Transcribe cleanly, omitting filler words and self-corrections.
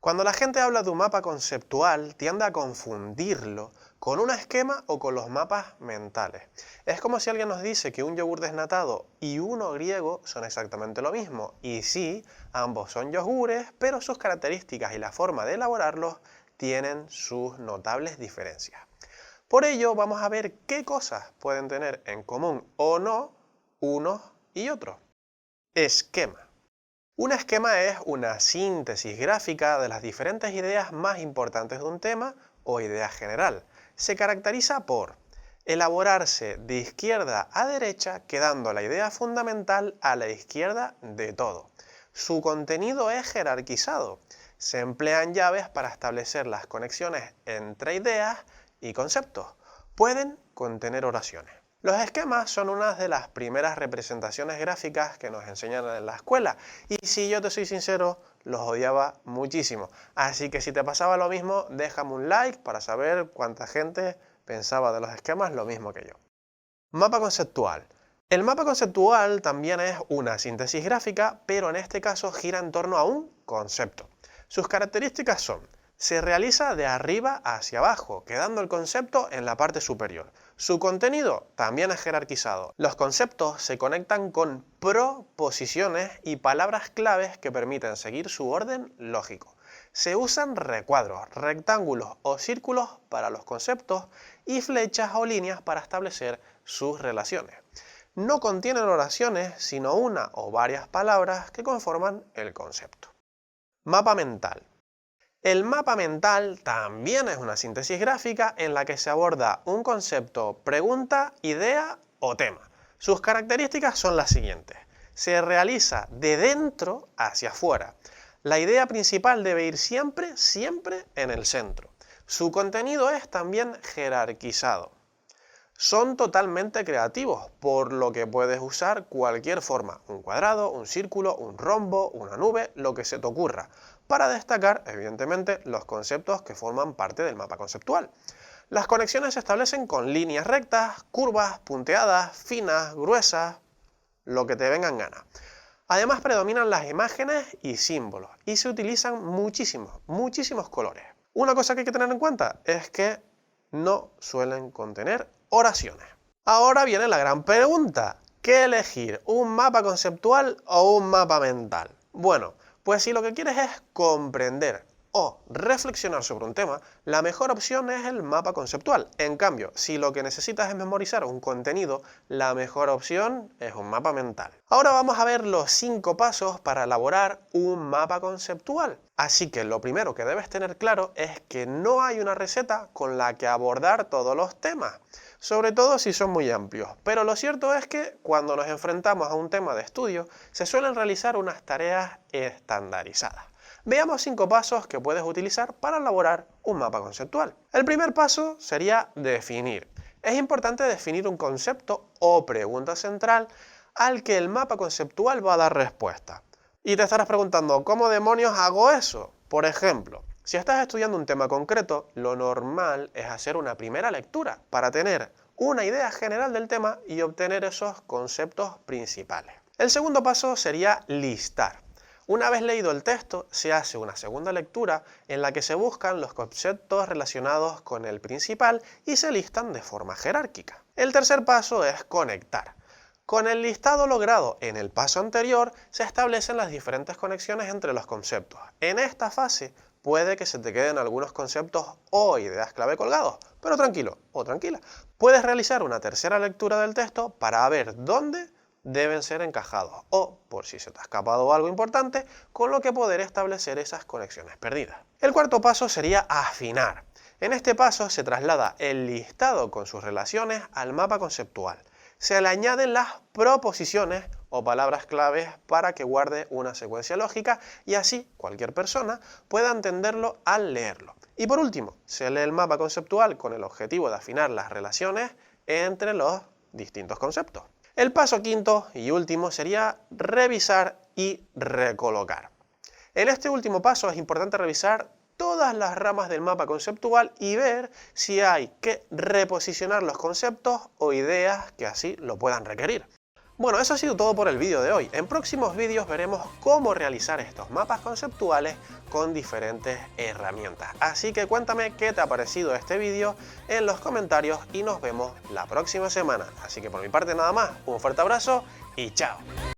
Cuando la gente habla de un mapa conceptual, tiende a confundirlo con un esquema o con los mapas mentales. Es como si alguien nos dice que un yogur desnatado y uno griego son exactamente lo mismo. Y sí, ambos son yogures, pero sus características y la forma de elaborarlos tienen sus notables diferencias. Por ello, vamos a ver qué cosas pueden tener en común o no unos y otros. Esquema. Un esquema es una síntesis gráfica de las diferentes ideas más importantes de un tema o idea general. Se caracteriza por elaborarse de izquierda a derecha, quedando la idea fundamental a la izquierda de todo. Su contenido es jerarquizado. Se emplean llaves para establecer las conexiones entre ideas y conceptos. Pueden contener oraciones. Los esquemas son una de las primeras representaciones gráficas que nos enseñan en la escuela y si yo te soy sincero, los odiaba muchísimo. Así que si te pasaba lo mismo, déjame un like para saber cuánta gente pensaba de los esquemas lo mismo que yo. Mapa conceptual. El mapa conceptual también es una síntesis gráfica, pero en este caso gira en torno a un concepto. Sus características son: se realiza de arriba hacia abajo, quedando el concepto en la parte superior. Su contenido también es jerarquizado. Los conceptos se conectan con proposiciones y palabras claves que permiten seguir su orden lógico. Se usan recuadros, rectángulos o círculos para los conceptos y flechas o líneas para establecer sus relaciones. No contienen oraciones, sino una o varias palabras que conforman el concepto. Mapa mental. El mapa mental también es una síntesis gráfica en la que se aborda un concepto, pregunta, idea o tema. Sus características son las siguientes. Se realiza de dentro hacia afuera. La idea principal debe ir siempre en el centro. Su contenido es también jerarquizado. Son totalmente creativos, por lo que puedes usar cualquier forma, un cuadrado, un círculo, un rombo, una nube, lo que se te ocurra, para destacar, evidentemente, los conceptos que forman parte del mapa conceptual. Las conexiones se establecen con líneas rectas, curvas, punteadas, finas, gruesas, lo que te venga en gana. Además predominan las imágenes y símbolos, y se utilizan muchísimos colores. Una cosa que hay que tener en cuenta es que no suelen contener oraciones. Ahora viene la gran pregunta: ¿qué elegir? ¿Un mapa conceptual o un mapa mental? Bueno, pues si lo que quieres es comprender o reflexionar sobre un tema, la mejor opción es el mapa conceptual. En cambio, si lo que necesitas es memorizar un contenido, la mejor opción es un mapa mental. Ahora vamos a ver los 5 pasos para elaborar un mapa conceptual. Así que lo primero que debes tener claro es que no hay una receta con la que abordar todos los temas, sobre todo si son muy amplios. Pero lo cierto es que cuando nos enfrentamos a un tema de estudio, se suelen realizar unas tareas estandarizadas. Veamos 5 pasos que puedes utilizar para elaborar un mapa conceptual. El primer paso sería definir. Es importante definir un concepto o pregunta central al que el mapa conceptual va a dar respuesta. Y te estarás preguntando, ¿cómo demonios hago eso? Por ejemplo, si estás estudiando un tema concreto, lo normal es hacer una primera lectura para tener una idea general del tema y obtener esos conceptos principales. El segundo paso sería listar. Una vez leído el texto, se hace una segunda lectura en la que se buscan los conceptos relacionados con el principal y se listan de forma jerárquica. El tercer paso es conectar. Con el listado logrado en el paso anterior, se establecen las diferentes conexiones entre los conceptos. En esta fase puede que se te queden algunos conceptos o ideas clave colgados, pero tranquilo o tranquila. Puedes realizar una tercera lectura del texto para ver dónde deben ser encajados o, por si se te ha escapado algo importante, con lo que poder establecer esas conexiones perdidas. El cuarto paso sería afinar. En este paso se traslada el listado con sus relaciones al mapa conceptual. Se le añaden las proposiciones o palabras claves para que guarde una secuencia lógica y así cualquier persona pueda entenderlo al leerlo. Y por último, se lee el mapa conceptual con el objetivo de afinar las relaciones entre los distintos conceptos. El paso quinto y último sería revisar y recolocar. En este último paso es importante revisar todas las ramas del mapa conceptual y ver si hay que reposicionar los conceptos o ideas que así lo puedan requerir. Bueno, eso ha sido todo por el vídeo de hoy. En próximos vídeos veremos cómo realizar estos mapas conceptuales con diferentes herramientas. Así que cuéntame qué te ha parecido este vídeo en los comentarios y nos vemos la próxima semana. Así que por mi parte nada más, un fuerte abrazo y chao.